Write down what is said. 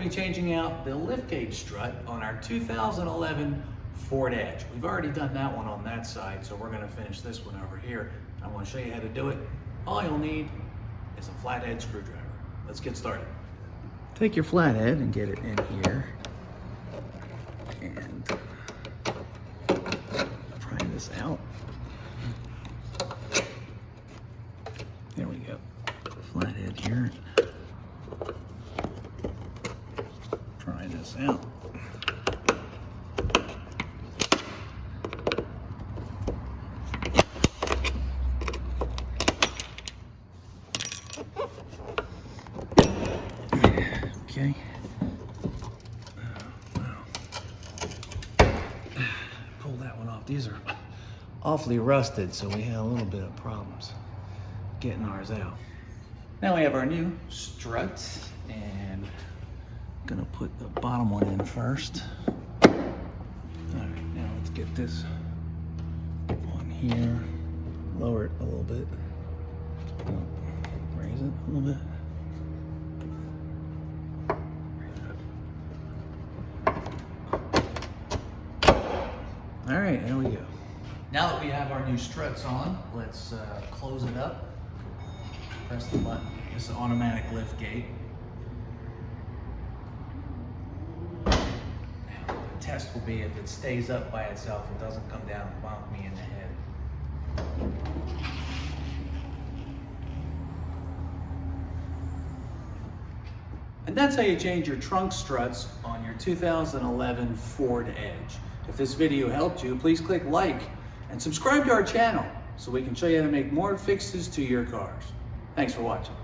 be changing out the liftgate strut on our 2011 Ford Edge. We've already done that one on that side, so we're gonna finish this one over here. I'm gonna show you how to do it. All you'll need is a flathead screwdriver. Let's get started. Take your flathead and get it in here. And pry this out. There we go. Flathead here. Pry this out. Okay. Pull that one off. These are awfully rusted, so we had a little bit of problems getting ours out. Now we have our new struts, and I'm gonna put the bottom one in first. All right, now let's get this one here. Lower it a little bit. Raise it a little bit. All right, there we go. Now that we have our new struts on, let's close it up. Press the button. This is an automatic lift gate. Now, the test will be if it stays up by itself, it doesn't come down and bonk me in the head. And that's how you change your trunk struts on your 2011 Ford Edge. If this video helped you, please click like and subscribe to our channel so we can show you how to make more fixes to your cars. Thanks for watching.